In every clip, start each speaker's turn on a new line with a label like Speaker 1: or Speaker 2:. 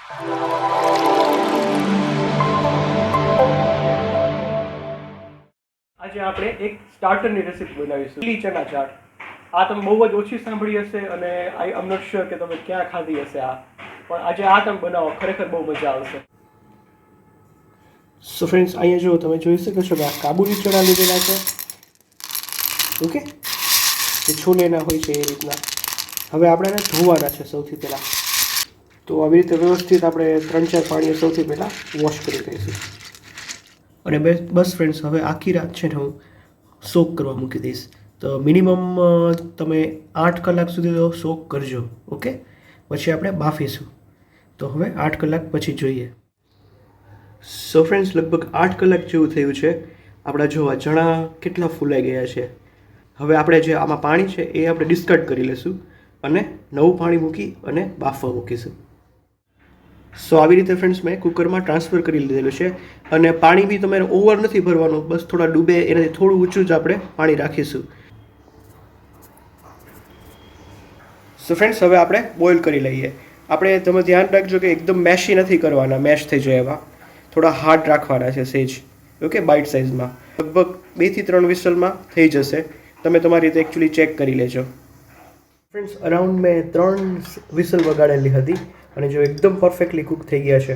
Speaker 1: આજે આપણે એક સ્ટાર્ટરની રેસીપી બનાવીશું, કબુલી ચના ચાટ. આ તમે બહુ જ ઓછી સાંભળી હશે અને આઈ એમ નોટ શ્યોર કે તમે ક્યાં ખાધી હશે આ, પણ આજે આ તમે બનાવો, ખરેખર બહુ મજા આવશે. સો ફ્રેન્ડ્સ, અહીંયા જો તમે જોઈ શકો છો કે આ કાબુલી ચણા લીધેલા છે. ઓકે, એ છોલેના હોય છે એ રીતના. હવે આપણે એને ધોવાના છે સૌથી પહેલાં. તો આવી રીતે વ્યવસ્થિત આપણે 3-4 પાણીએ સૌથી પહેલાં વોશ કરી દઈશું. અને બસ ફ્રેન્ડ્સ, હવે આખી રાત છે ને હું સોક કરવા મૂકી દઈશ. તો મિનિમમ તમે 8 કલાક સુધી તો સોક કરજો. ઓકે, પછી આપણે બાફીશું. તો હવે 8 કલાક પછી જોઈએ. સો ફ્રેન્ડ્સ, લગભગ 8 કલાક જેવું થયું છે. આપણા જો આ ચણા કેટલા ફૂલાઈ ગયા છે. હવે આપણે જે આમાં પાણી છે એ આપણે ડિસ્કાર્ડ કરી લઈશું અને નવું પાણી મૂકી અને બાફવા મૂકીશું. સો આવી રીતે ફ્રેન્ડ્સ મેં કુકરમાં ટ્રાન્સફર કરી લીધેલું છે. અને પાણી બી તમારે ઓવર નથી ભરવાનું, બસ થોડા ડૂબે એનાથી થોડું ઊંચું જ આપણે પાણી રાખીશું. સો ફ્રેન્ડ્સ, હવે આપણે બોઇલ કરી લઈએ. આપણે તમે ધ્યાન રાખજો કે એકદમ મેશી નથી કરવાના, મેશ થઈ જાય એવા થોડા હાર્ડ રાખવાના છે સેજ. ઓકે, બાઇટ સાઇઝમાં. લગભગ 2 થી 3 વિસલમાં થઈ જશે. તમે તમારી રીતે એકચ્યુઅલી ચેક કરી લેજો. ફ્રેન્ડ્સ, અરાઉન્ડ મેં 3 વિસલ વગાડેલી હતી અને જો એકદમ પરફેક્ટલી કૂક થઈ ગયા છે.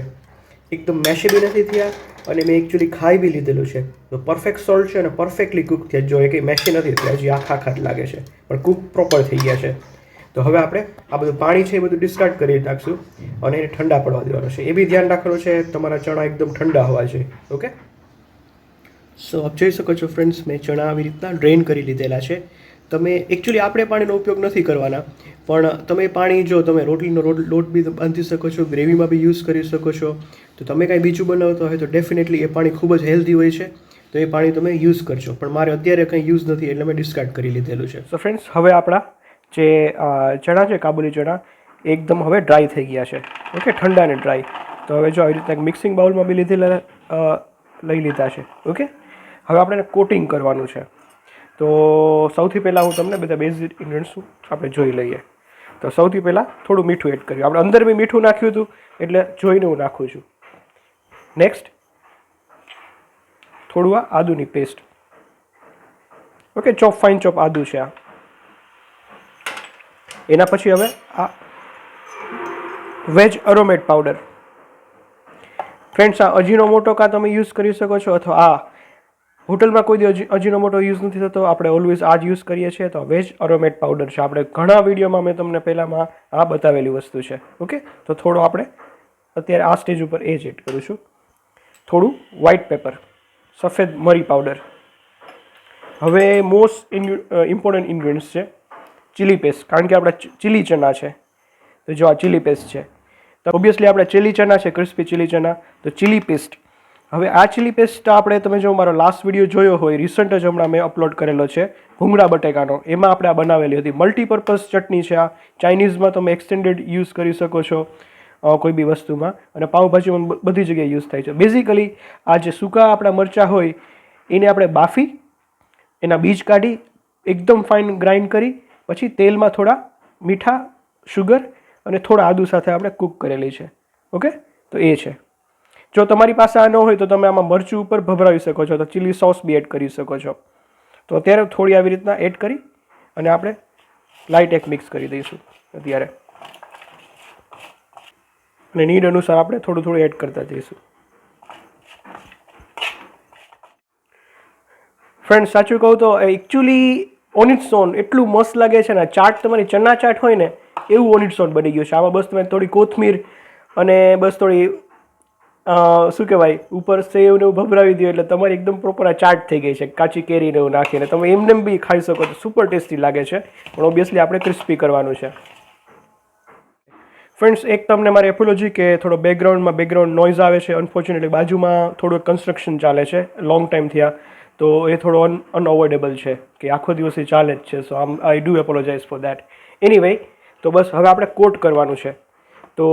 Speaker 1: એકદમ મેશી બી નથી થયા અને મેં એકચ્યુઅલી ખાઈ બી લીધેલું છે. તો પરફેક્ટ સોલ્ટ છે અને પરફેક્ટલી કૂક થયા. જો એ કંઈ મેશી નથી થયા, હજી આખા જ લાગે છે, પણ કૂક પ્રોપર થઈ ગયા છે. તો હવે આપણે આ બધું પાણી છે એ બધું ડિસ્કાર્ડ કરી નાખશું અને એને ઠંડા પડવા દેવાનું છે. એ બી ધ્યાન રાખવાનું છે, તમારા ચણા એકદમ ઠંડા હોવા જોઈએ. ઓકે, સો આપ જોઈ શકો છો ફ્રેન્ડ્સ, મેં ચણા આવી રીતના ડ્રેઇન કરી લીધેલા છે. તમે એકચ્યુઅલી આપણે પાણીનો ઉપયોગ નથી કરવાના, પણ તમે પાણી જો તમે રોટલીનો લોટ બી બાંધી શકો છો, ગ્રેવીમાં બી યુઝ કરી શકો છો. તો તમે કાંઈ બીજું બનાવતા હોય તો ડેફિનેટલી એ પાણી ખૂબ જ હેલ્ધી હોય છે. તો એ પાણી તમે યુઝ કરજો, પણ મારે અત્યારે કંઈ યુઝ નથી એટલે મેં ડિસ્કાર્ડ કરી લીધેલું છે. સો ફ્રેન્ડ્સ, હવે આપણા જે ચણા છે, કાબુલી ચણા, એકદમ હવે ડ્રાય થઈ ગયા છે. ઓકે, ઠંડા અને ડ્રાય. તો હવે જો આવી રીતના એક મિક્સિંગ બાઉલમાં બી લઈ લીધા છે. ઓકે, હવે આપણે એને કોટિંગ કરવાનું છે. તો સૌથી પહેલાં હું તમને બધા બેઝિક ઇન્ગ્રીડિયન્ટ્સ આપણે જોઈ લઈએ. તો સૌથી પહેલાં થોડું મીઠું એડ કર્યું. આપણે અંદર બી મીઠું નાખ્યું હતું એટલે જોઈને હું નાખું છું. નેક્સ્ટ થોડું આ આદુની પેસ્ટ. ઓકે, ફાઇન ચોપ આદુ છે આ. એના પછી હવે આ વેજ અરોમેટ પાવડર. ફ્રેન્ડ્સ, આ અજીનોમોટો કાં તમે યુઝ કરી શકો છો અથવા આ હોટલમાં કોઈ દી અજીનોમોટો યુઝ નથી થતો, આપણે ઓલવેઝ આ જ યુઝ કરીએ છીએ. તો વેજ અરોમેટ પાવડર છે. આપણે ઘણા વિડીયોમાં મેં તમને પહેલાંમાં આ બતાવેલી વસ્તુ છે. ઓકે, તો થોડો આપણે અત્યારે આ સ્ટેજ ઉપર એ જ એડ કરું છું. થોડું વ્હાઇટ પેપર, સફેદ મરી પાવડર. હવે મોસ્ટ ઇમ્પોર્ટન્ટ ઇન્ગ્રીડિયન્ટ્સ છે ચીલી પેસ્ટ, કારણ કે આપણા ચીલી ચના છે. તો જો આ ચીલી પેસ્ટ છે, તો ઓબ્વિયસલી આપણે ચીલી ચના છે, ક્રિસ્પી ચીલી ચના, તો ચીલી પેસ્ટ. હવે આ ચીલી પેસ્ટ આપણે, તમે જો મારો લાસ્ટ વિડીયો જોયો હોય, રિસન્ટ જ હમણાં મેં અપલોડ કરેલો છે ભૂંગળા બટેકાનો, એમાં આપણે આ બનાવેલી હતી. મલ્ટીપર્પઝ ચટણી છે આ. ચાઇનીઝમાં તમે એક્સટેન્ડેડ યુઝ કરી શકો છો કોઈ બી વસ્તુમાં, અને પાઉંભાજીમાં બધી જગ્યાએ યુઝ થાય છે. બેઝિકલી આ જે સૂકા આપણા મરચાં હોય એને આપણે બાફી એના બીજ કાઢી એકદમ ફાઇન ગ્રાઇન્ડ કરી પછી તેલમાં થોડા મીઠા, શુગર અને થોડા આદુ સાથે આપણે કૂક કરેલી છે. ઓકે, તો એ છે. જો તમારી પાસે આ ન હોય તો તમે આમાં મરચું ઉપર ભભરાવી શકો છો, તો ચીલી સોસ બી એડ કરી શકો છો. તો અત્યારે થોડી આવી રીતના એડ કરી અને આપણે લાઇટ એક મિક્સ કરી દઈશું અત્યારે, અને નીડ અનુસાર આપણે થોડું થોડું એડ કરતા જઈશું. ફ્રેન્ડ્સ, સાચું કહું તો એકચ્યુઅલી ઓન ઇટ્સ ઓન એટલું મસ્ત લાગે છે ને. ચાટ તમારી ચના ચાટ હોય ને એવું ઓન ઇટ્સ ઓન બની ગયું છે. આમાં બસ તમે થોડી કોથમીર અને બસ થોડી શું કહેવાય ઉપર સેવ ને એવું ભભરાવી દો એટલે તમારી એકદમ પ્રોપર આ ચાટ થઈ ગઈ છે. કાચી કેરીને એવું નાખીને તમે એમને બી ખાઈ શકો તો સુપર ટેસ્ટી લાગે છે, પણ ઓબ્વિયસલી આપણે ક્રિસ્પી કરવાનું છે. ફ્રેન્ડ્સ, એક તમને મારી એપોલોજી કે થોડો બેકગ્રાઉન્ડ નોઇઝ આવે છે. અનફોર્ચ્યુનેટલી બાજુમાં થોડું કન્સ્ટ્રક્શન ચાલે છે લોંગ ટાઈમથી આ, તો એ થોડો અનઅવોઇડેબલ છે કે આખો દિવસ એ ચાલે જ છે. So I do apologize for that. Anyway, તો બસ હવે આપણે કોટ કરવાનું છે. તો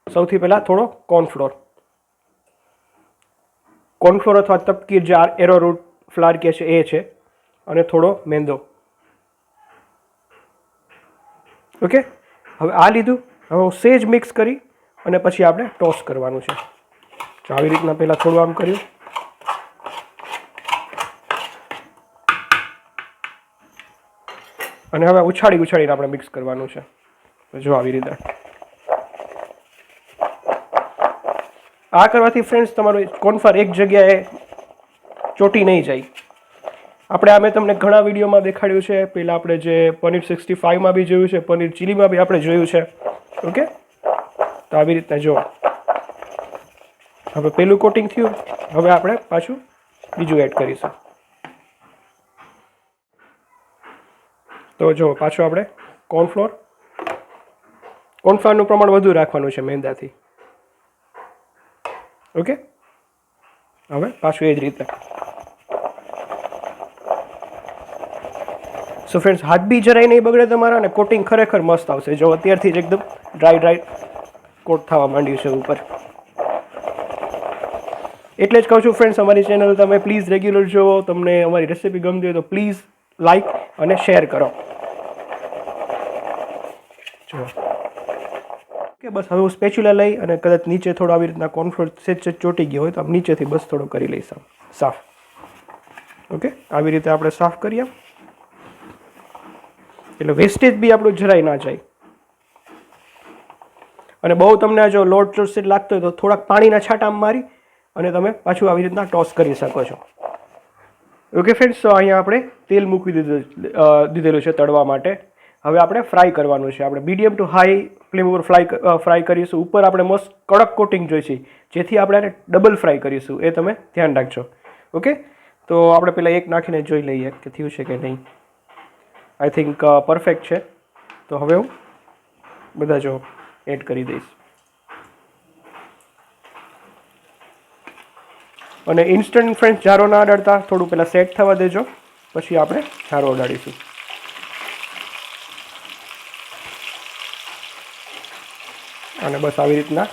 Speaker 1: સૌથી પહેલાં થોડો કોર્નફ્લોર અથવા તપકીર, જે એરોરૂટ ફ્લાર કહે છે એ છે, અને થોડો મેંદો. ઓકે, હવે આ લીધું. હવે હું સેજ મિક્સ કરી અને પછી આપણે ટોસ કરવાનું છે. તો આવી રીતના પહેલાં થોડું આમ કર્યું, અને હવે ઉછાળીને આપણે મિક્સ કરવાનું છે. જો આવી રીતે આ કરવાથી ફ્રેન્ડ્સ તમારું કોર્નફ્લાવર એક જગ્યાએ ચોટી નહીં જાય. આપણે મેં તમને ઘણા વિડીયોમાં દેખાડ્યું છે. પહેલાં આપણે જે પનીર 65માં બી જોયું છે, પનીર ચીલીમાં બી આપણે જોયું છે. ઓકે, તો આવી રીતના જો હવે પહેલું કોટિંગ થયું, હવે આપણે પાછું બીજું એડ કરીશું. તો જો પાછું આપણે કોર્નફ્લાવરનું પ્રમાણ વધુ રાખવાનું છે મેંદાથી. ઓકે, હવે પાછું એ જ રીતે. સો ફ્રેન્ડ્સ, હાથ બી જરાય નહીં બગડે તમારા, અને કોટિંગ ખરેખર મસ્ત આવશે. જો અત્યારથી જ એકદમ ડ્રાય કોટ થવા માંડ્યું છે ઉપર. એટલે જ કહું છું ફ્રેન્ડ્સ, અમારી ચેનલ તમે પ્લીઝ રેગ્યુલર જુઓ. તમને અમારી રેસિપી ગમતી હોય તો પ્લીઝ લાઈક અને શેર કરો. જુઓ કે બસ હવે હું સ્પેચ્યુલા લઈ અને કદાચ નીચે થોડો આવી રીતના કોર્નફ્લોર સેજ ચોટી ગયો હોય તો આમ નીચેથી બસ થોડો કરી લઈશ સાફ. ઓકે, આવી રીતે આપણે સાફ કરીએ એટલે વેસ્ટેજ બી આપણું જરાય ના જાય. અને બહુ તમને જો લોટ ચોરસેટ લાગતો હોય તો થોડાક પાણીના છાંટા મારી અને તમે પાછું આવી રીતના ટોસ કરી શકો છો. ઓકે ફ્રેન્ડ્સ, તો અહીંયા આપણે તેલ મૂકી દીધેલું છે તળવા માટે. હવે આપણે ફ્રાય કરવાનું છે. આપણે મીડિયમ ટુ હાઈ ફ્લેમ ઉપર ફ્રાય કરીશું. ઉપર આપણે મસ્ત કડક કોટિંગ જોઈશે, જેથી આપણે એને ડબલ ફ્રાય કરીશું. એ તમે ધ્યાન રાખજો. ઓકે, તો આપણે પહેલાં એક નાખીને જોઈ લઈએ કે થયું છે કે નહીં. આઈ થિંક પરફેક્ટ છે. તો હવે હું બધા જો એડ કરી દઈશ. અને ઇન્સ્ટન્ટ ફ્રેન્ડ્સ જારો ના અડાડતા, થોડું પહેલાં સેટ થવા દેજો, પછી આપણે જારો અડાડીશું. અને બસ આવી રીતના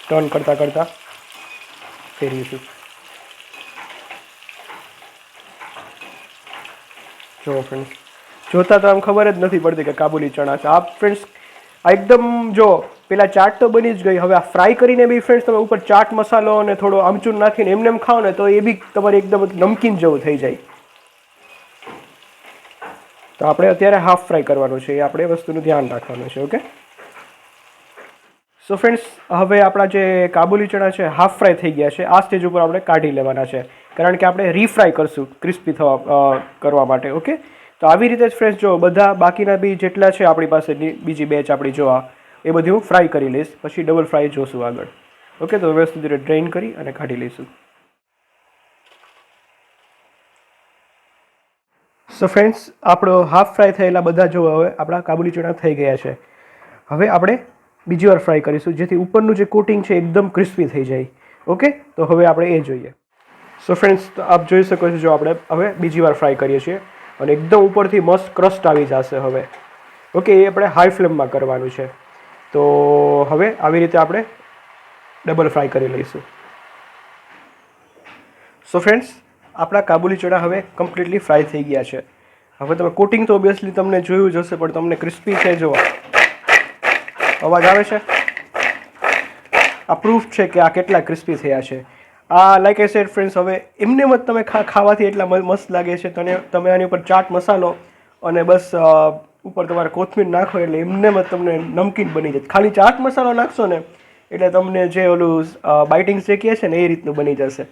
Speaker 1: ટર્ન કરતાં ફેરવીશું. જો ફ્રેન્ડ્સ, જોતાં તો આમ ખબર જ નથી પડતી કે કાબુલી ચણા છે. આ ફ્રેન્ડ્સ એકદમ જો પેલા ચાટ તો બની જ ગઈ. હવે આ ફ્રાય કરીને બી ફ્રેન્ડ્સ તમે ઉપર ચાટ મસાલો અને થોડો આમચૂર નાખીને એમને ખાઓ ને તો એ બી તમારે એકદમ નમકીન જેવું થઈ જાય. તો આપણે અત્યારે હાફ ફ્રાય કરવાનું છે, એ આપણે વસ્તુનું ધ્યાન રાખવાનું છે. ઓકે, સો ફ્રેન્ડ્સ, હવે આપણા જે કાબુલી ચણા છે હાફ ફ્રાય થઈ ગયા છે. આ સ્ટેજ ઉપર આપણે કાઢી લેવાના છે, કારણ કે આપણે રીફ્રાય કરશું ક્રિસ્પી કરવા માટે. ઓકે, તો આવી રીતે જ ફ્રેન્ડ્સ જો બધા બાકીના બી જેટલા છે આપણી પાસે બીજી બેચ આપણી જોવા, એ બધી હું ફ્રાય કરી લઈશ, પછી ડબલ ફ્રાય જોશું આગળ. ઓકે, તો વ્યવસ્થિત રીતે ડ્રેઇન કરી અને કાઢી લઈશું. સો ફ્રેન્ડ્સ, આપણો હાફ ફ્રાય થયેલા બધા જો હવે આપણા કાબુલી ચણા થઈ ગયા છે. હવે આપણે બીજી વાર ફ્રાય કરીશું, જેથી ઉપરનું જે કોટિંગ છે એકદમ ક્રિસ્પી થઈ જાય. ઓકે, તો હવે આપણે એ જોઈએ. સો ફ્રેન્ડ્સ, આપ જોઈ શકો છો, જો આપણે હવે બીજી વાર ફ્રાય કરીએ છીએ અને એકદમ ઉપરથી મસ્ત ક્રસ્ટ આવી જશે હવે. ઓકે, એ આપણે હાઈ ફ્લેમમાં કરવાનું છે. તો હવે આવી રીતે આપણે ડબલ ફ્રાય કરી લઈશું. સો ફ્રેન્ડ્સ, આપણા કાબુલી ચણા હવે કમ્પ્લીટલી ફ્રાય થઈ ગયા છે. હવે તમે કોટિંગ તો ઓબ્વિયસલી તમને જોયું જ હશે, પણ તમને ક્રિસ્પી છે. જો અવાજ આવે છે, આ પ્રૂફ છે કે આ કેટલા ક્રિસ્પી થયા છે. આ લાઈક આઈ સેડ ફ્રેન્ડ્સ, હવે એમને જ તમે ખાવાથી એટલા મસ્ત લાગે છે. તમે આની ઉપર ચાટ મસાલો અને બસ ઉપર તમારે કોથમીર નાખો એટલે એમને જ તમને નમકીન બની જાય. ખાલી ચાટ મસાલો નાખશો ને એટલે તમને જે ઓલું બાઇટિંગ જે કહે છે ને એ રીતનું બની જશે.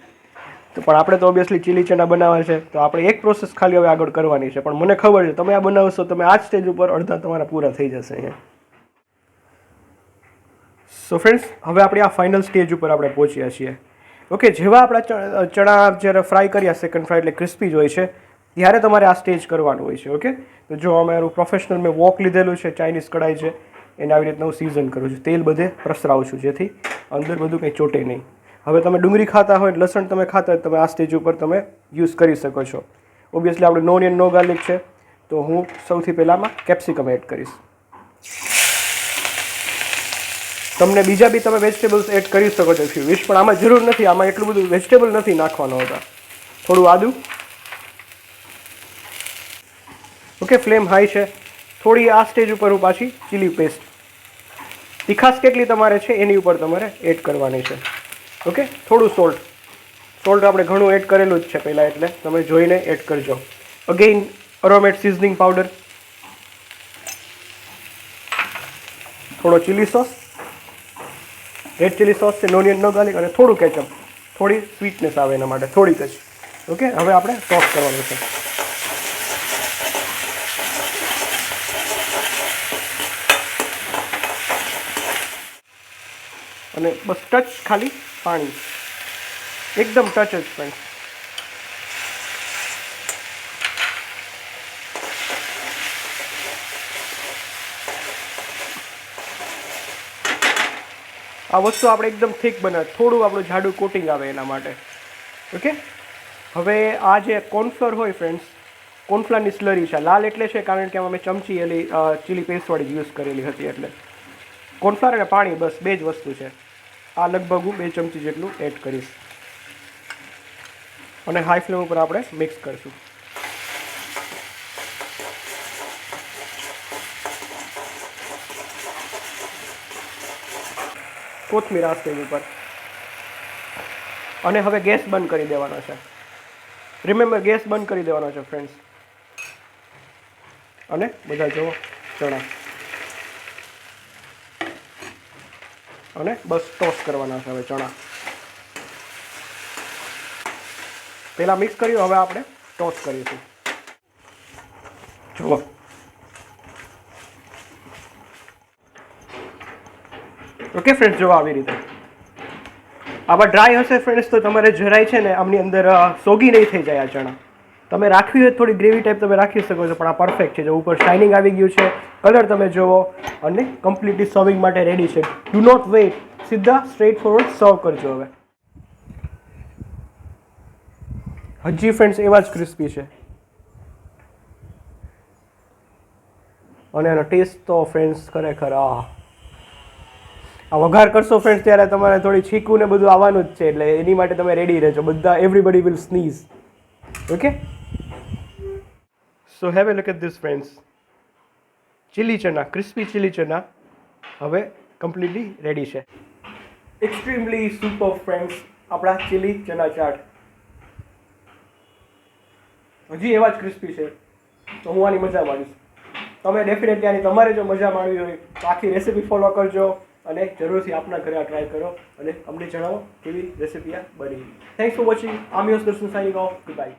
Speaker 1: તો પણ આપણે તો ઓબ્વિયસલી ચીલી ચણા બનાવવા છે, તો આપણે એક પ્રોસેસ ખાલી હવે આગળ કરવાની છે. પણ મને ખબર છે તમે આ બનાવશો, તમે આ જ સ્ટેજ ઉપર અડધા તમારા પૂરા થઈ જશે અહીંયા. સો ફ્રેન્ડ્સ, હવે આપણે આ ફાઇનલ સ્ટેજ ઉપર આપણે પહોંચ્યા છીએ. ઓકે, જેવા આપણા ચણા જ્યારે ફ્રાય કર્યા સેકન્ડ ફ્રાય એટલે ક્રિસ્પી જ હોય છે, ત્યારે તમારે આ સ્ટેજ કરવાનું હોય છે. ઓકે, તો જો અમારું પ્રોફેશનલ મેં વોક લીધેલું છે, ચાઇનીઝ કઢાઈ છે, એને આવી રીતના હું સિઝન કરું છું. તેલ બધે પ્રસરાવું છું, જેથી અંદર બધું કંઈ ચોટે નહીં. હવે તમે ડુંગળી ખાતા હોય, લસણ તમે ખાતા હોય, તમે આ સ્ટેજ ઉપર તમે યુઝ કરી શકો છો. ઓબ્વિયસલી આપણે નો ઓનિયન નો ગાર્લિક છે, તો હું સૌથી પહેલાંમાં કેપ્સિકમ એડ કરીશ. તમને બીજા બી તમે વેજીટેબલ્સ એડ કરી શકો છો ઇફ યુ વિશ, પણ આમાં જરૂર નથી. આમાં એટલું બધું વેજીટેબલ નથી નાખવાનું હોતા. થોડું આદું. ઓકે, ફ્લેમ હાઈ છે. થોડી આ સ્ટેજ ઉપર હું પાછી ચીલી પેસ્ટ તીખાશ કેટલી તમારે છે એની ઉપર તમારે એડ કરવાની છે. ઓકે, થોડું સોલ્ટ આપણે ઘણું એડ કરેલું જ છે પહેલાં, એટલે તમે જોઈને એડ કરજો. અગેઇન અરોમેટ સિઝનિંગ પાવડર, થોડો chilli sauce, red chilli sauce છે, ઓનિયન નો ગાર્લિક, અને થોડું કેચઅપ, થોડી સ્વીટનેસ આવે એના માટે, થોડીક જ. ઓકે, હવે આપણે ટોસ કરવાનું છે. અને બસ ટચ ખાલી પાણી, એકદમ ટચ જ ફ્રેન્ડ. આ વસ્તુ આપણે એકદમ થીક બનાવે, થોડું આપણું જાડું કોટિંગ આવે એના માટે. ઓકે, હવે આ જે કોર્નફ્લોર હોય ફ્રેન્ડ્સ, કોર્નફ્લોરની સ્લરી છે. લાલ એટલે છે કારણ કે અમે ચમચી એલી ચીલી પેસ્ટવાળી યુઝ કરેલી હતી, એટલે કોર્નફ્લોર અને પાણી બસ બે જ વસ્તુ છે. આ લગભગ હું 2 ચમચી જેટલું એડ કરીશ અને હાઈ ફ્લેમ ઉપર આપણે મિક્સ કરીશું. કોથમીર આ સ્ટેજ ઉપર. અને હવે ગેસ બંધ કરી દેવાનો છે. રિમેમ્બર, ગેસ બંધ કરી દેવાનો છે ફ્રેન્ડ્સ. અને બધા જુઓ ચણા, અને બસ ટોસ કરવાના છે હવે ચણા. પહેલાં મિક્સ કર્યું, હવે આપણે ટોસ કરીશું. જુઓ, ઓકે ફ્રેન્ડ્સ, જુઓ આવી રીતે. આવા ડ્રાય હશે ફ્રેન્ડ્સ તો તમારે જરાય છે ને આમની અંદર સોગી નહીં થઈ જાય આ ચણા. તમે રાખવી હોય થોડી ગ્રેવી ટાઈપ તમે રાખી શકો છો, પણ આ પરફેક્ટ છે. જો ઉપર શાઇનિંગ આવી ગયું છે, કલર તમે જુઓ, અને કમ્પ્લીટલી સર્વિંગ માટે રેડી છે. ડુ નોટ વેઇટ, સીધા સ્ટ્રેટ ફોરવર્ડ સર્વ કરજો. હવે હજી ફ્રેન્ડ્સ એવા જ ક્રિસ્પી છે, અને એનો ટેસ્ટ તો ફ્રેન્ડ્સ ખરેખર આ વઘાર કરશો ફ્રેન્ડ્સ ત્યારે તમારે થોડી છીકું ને બધું આવવાનું જ છે, એટલે એની માટે તમે રેડી રહેજો. બધા everybody will sneeze. Okay, so have a look at this friends. Chilli ચના, ક્રિસ્પી ચીલી ચના હવે કમ્પ્લીટલી રેડી છે. એક્સ્ટ્રીમલી સુપર ફ્રેન્ડ્સ, આપણા ચીલી ચના ચાટ હજી એવા જ ક્રિસ્પી છે, તો હું આની મજા માણીશ. તમે ડેફિનેટલી આની તમારે જો મજા માણવી હોય તો આખી રેસીપી ફોલો કરજો, અને જરૂરથી આપના ઘરે આ ટ્રાય કરો, અને અમને જણાવો કેવી રેસીપી આ બની. Thanks for watching. આમ યોર દર્શન સાઇનિંગ ઓફ. Good bye.